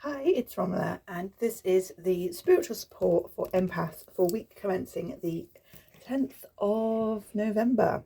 Hi, it's Romella, and this is the spiritual support for empaths for week commencing the 10th of November.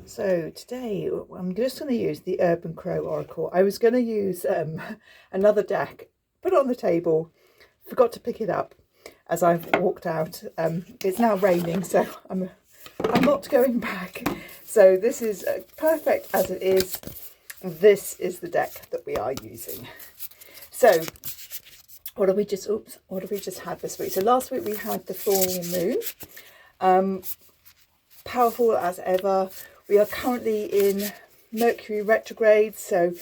So today I'm just going to use the Urban Crow Oracle. I was going to use another deck, put it on the table, forgot to pick it up as I've walked out. It's now raining, so I'm not going back. So this is perfect as it is. This is the deck that we are using. So what have we just had this week? So last week we had the full moon, powerful as ever. We are currently in Mercury Retrograde, so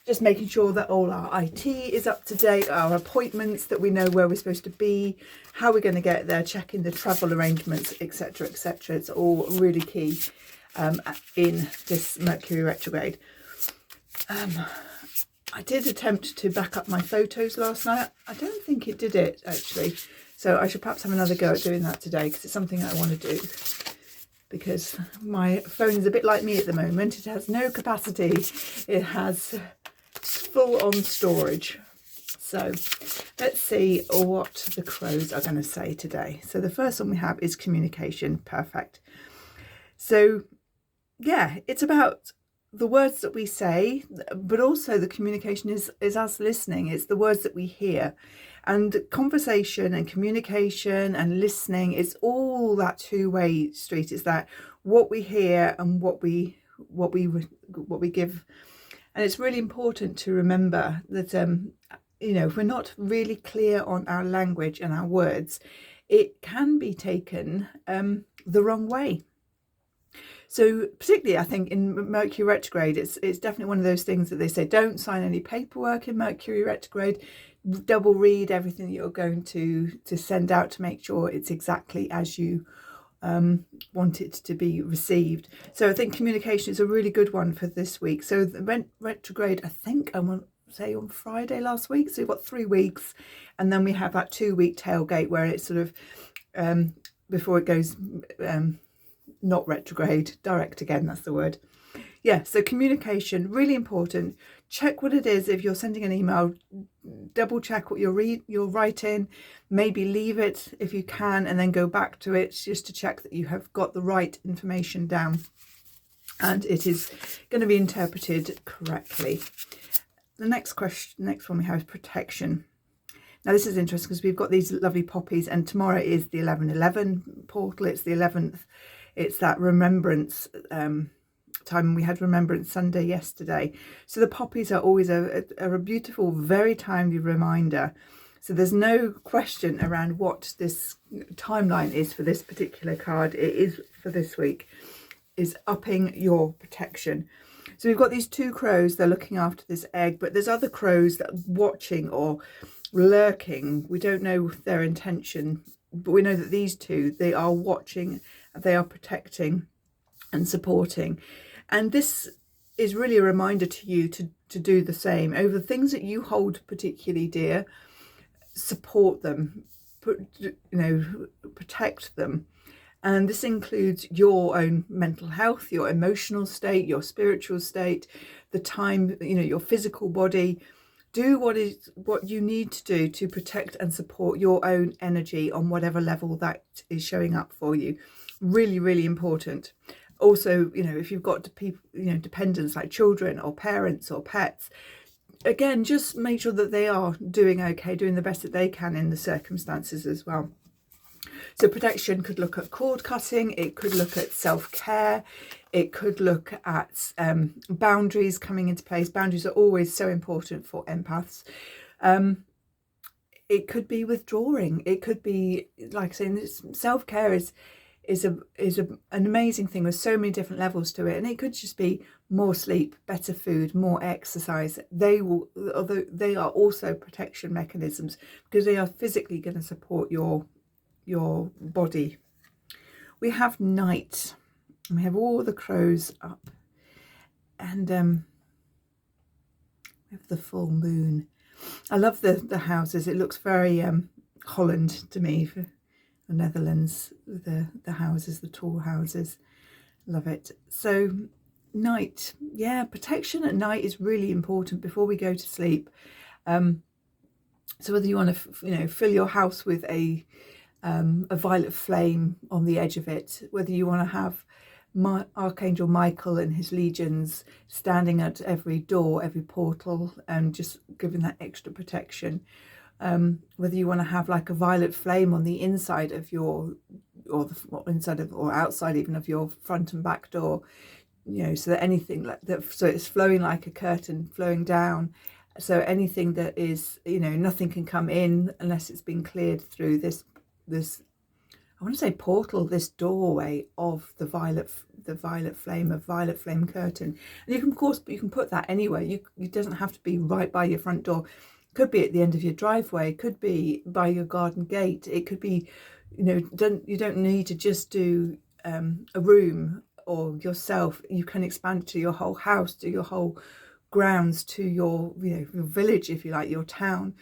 just making sure that all our IT is up to date, our appointments, that we know where we're supposed to be, how we're going to get there, checking the travel arrangements, etc, etc. It's all really key in this Mercury Retrograde. I did attempt to back up my photos last night. I don't think it did it, actually. So I should perhaps have another go at doing that today, because it's something I want to do. Because my phone is a bit like me at the moment. It has no capacity. It has full-on storage. So let's see what the crows are going to say today. So the first one we have is communication. Perfect. So, yeah, it's about the words that we say, but also the communication is us listening. It's the words that we hear, and conversation and communication and listening is all that two-way street. It's that what we hear and what we give. And it's really important to remember that if we're not really clear on our language and our words, it can be taken the wrong way. So particularly, I think in Mercury retrograde, it's definitely one of those things that they say, don't sign any paperwork in Mercury retrograde, double read everything that you're going to send out to make sure it's exactly as you want it to be received. So I think communication is a really good one for this week. So the retrograde, I think I want to say on Friday last week. So we've got 3 weeks, and then we have that 2-week tailgate where it's sort of before it goes not retrograde, direct again, that's the word. Yeah, so communication, really important. Check what it is. If you're sending an email, double check what you're writing, maybe leave it if you can, and then go back to it just to check that you have got the right information down and it is going to be interpreted correctly. The next one we have is protection. Now this is interesting because we've got these lovely poppies, and tomorrow is the 11/11 portal. It's the 11th. It's that remembrance time. We had Remembrance Sunday yesterday. So the poppies are always a beautiful, very timely reminder. So there's no question around what this timeline is for this particular card. It is for this week, is upping your protection. So we've got these 2 crows. They're looking after this egg, but there's other crows that are watching or lurking. We don't know their intention, but we know that these 2, they are watching, they are protecting and supporting. And this is really a reminder to you to do the same over things that you hold particularly dear. Support them, protect them. And this includes your own mental health, your emotional state, your spiritual state, the time, your physical body. Do what you need to do to protect and support your own energy on whatever level that is showing up for you. Really, really important. Also, if you've got people, dependents like children or parents or pets, again, just make sure that they are doing okay, doing the best that they can in the circumstances as well. So protection could look at cord cutting, it could look at self-care, it could look at boundaries coming into place. Boundaries are always so important for empaths. It could be withdrawing. It could be, like saying, self-care is an amazing thing with so many different levels to it. And it could just be more sleep, better food, more exercise. They are also protection mechanisms because they are physically going to support your body. We have night, and we have all the crows up, and we have the full moon. I love the houses. It looks very Holland to me, for the Netherlands, the houses, the tall houses. Love it. So night. Yeah, protection at night is really important before we go to sleep. So whether you want to, fill your house with a violet flame on the edge of it, whether you want to have Archangel Michael and his legions standing at every door, every portal, and just giving that extra protection. Whether you want to have like a violet flame on the inside of your, or outside even of your front and back door, so that anything like that, so it's flowing like a curtain flowing down. So anything that is, nothing can come in unless it's been cleared through this, I want to say portal, this doorway of the violet flame curtain. And you can, of course, you can put that anywhere. It doesn't have to be right by your front door. It could be at the end of your driveway. It could be by your garden gate. It could be, you don't need to just do a room or yourself. You can expand to your whole house, to your whole grounds, to your, your village, if you like, your town,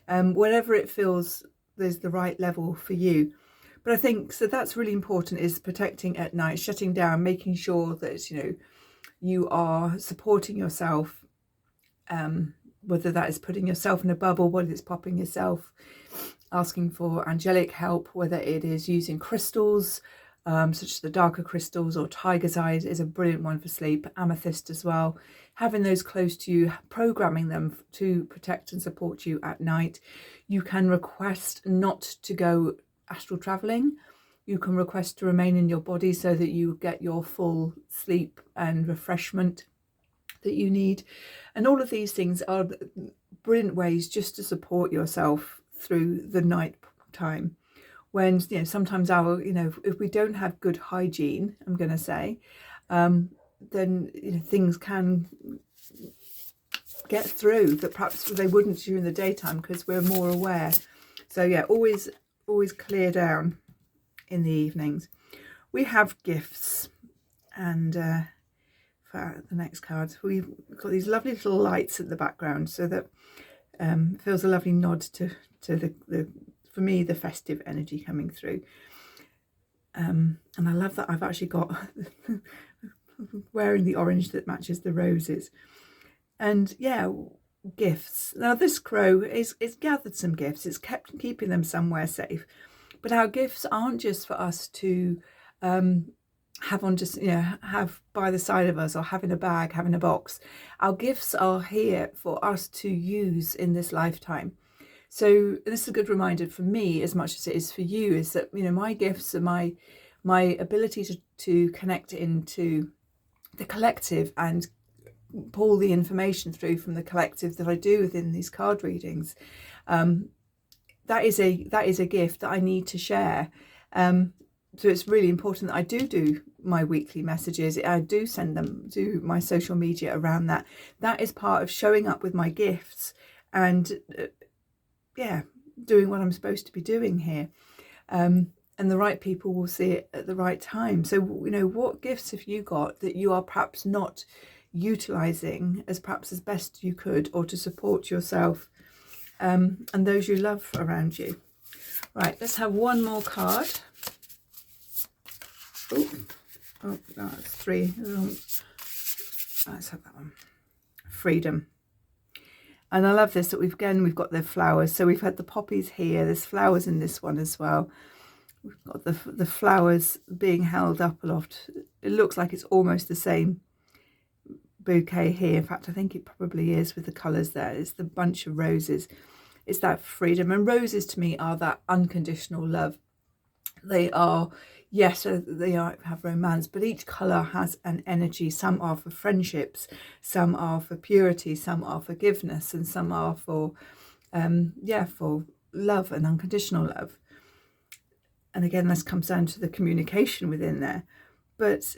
whatever it feels there's the right level for you. But I think, so that's really important, is protecting at night, shutting down, making sure that, you are supporting yourself, whether that is putting yourself in a bubble, whether it's popping yourself, asking for angelic help, whether it is using crystals, such as the darker crystals, or tiger's eyes is a brilliant one for sleep, amethyst as well. Having those close to you, programming them to protect and support you at night. You can request not to go astral traveling. You can request to remain in your body so that you get your full sleep and refreshment that you need. And all of these things are brilliant ways just to support yourself through the night time. When, sometimes if we don't have good hygiene, I'm going to say, then things can get through that perhaps they wouldn't during the daytime because we're more aware. So yeah, always clear down in the evenings. We have gifts, and for the next cards we've got these lovely little lights at the background, so that feels a lovely nod to the for me, the festive energy coming through. And I love that I've actually got wearing the orange that matches the roses. And yeah, gifts. Now this crow is gathered some gifts. It's keeping them somewhere safe. But our gifts aren't just for us to have on, just have by the side of us, or have in a bag, have in a box. Our gifts are here for us to use in this lifetime. So this is a good reminder for me, as much as it is for you, is that my gifts are my ability to connect into the collective and pull the information through from the collective that I do within these card readings. That is a gift that I need to share. So it's really important that I do my weekly messages. I do send them to my social media around that. That is part of showing up with my gifts and doing what I'm supposed to be doing here. And the right people will see it at the right time. So, what gifts have you got that you are perhaps not utilising as best you could, or to support yourself and those you love around you? Right, let's have one more card. Oh, that's 3. Let's have that one. Freedom. And I love this, that we've got the flowers. So we've had the poppies here. There's flowers in this one as well. We've got the flowers being held up aloft. It looks like it's almost the same bouquet here. In fact, I think it probably is with the colours there. It's the bunch of roses. It's that freedom. And roses to me are that unconditional love. They are, yes, they have romance, but each colour has an energy. Some are for friendships, some are for purity, some are forgiveness, and some are for love and unconditional love. And again, this comes down to the communication within there. But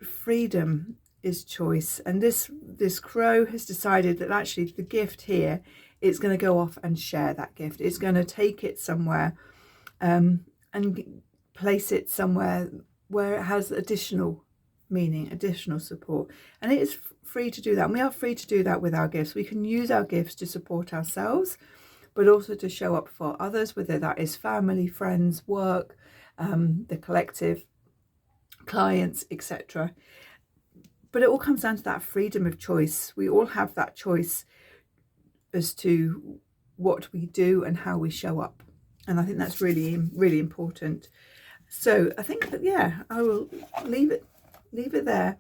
freedom is choice. And this crow has decided that actually the gift here, it's going to go off and share that gift. It's going to take it somewhere and place it somewhere where it has additional meaning, additional support. And it is free to do that. And we are free to do that with our gifts. We can use our gifts to support ourselves, but also to show up for others, whether that is family, friends, work, the collective, clients, etc. But it all comes down to that freedom of choice. We all have that choice as to what we do and how we show up. And I think that's really, really important. So I think that, yeah, I will leave it there.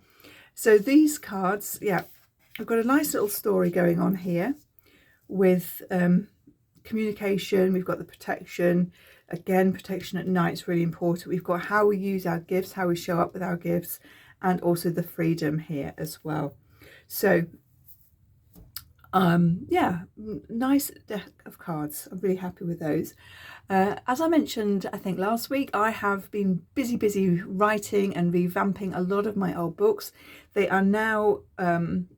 So these cards, yeah, I've got a nice little story going on here with communication. We've got the protection. Again, protection at night is really important. We've got how we use our gifts, how we show up with our gifts, and also the freedom here as well. So yeah, nice deck of cards. I'm really happy with those. As I mentioned, I think last week, I have been busy writing and revamping a lot of my old books. They are now in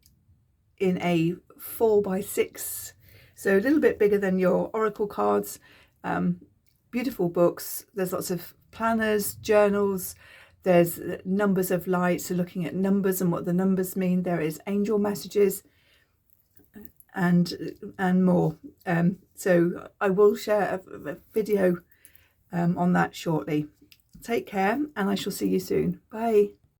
a 4x6, so a little bit bigger than your oracle cards. Beautiful books. There's lots of planners, journals, there's numbers of light, so looking at numbers and what the numbers mean. There is angel messages and more. So I will share a video on that shortly. Take care, and I shall see you soon. Bye.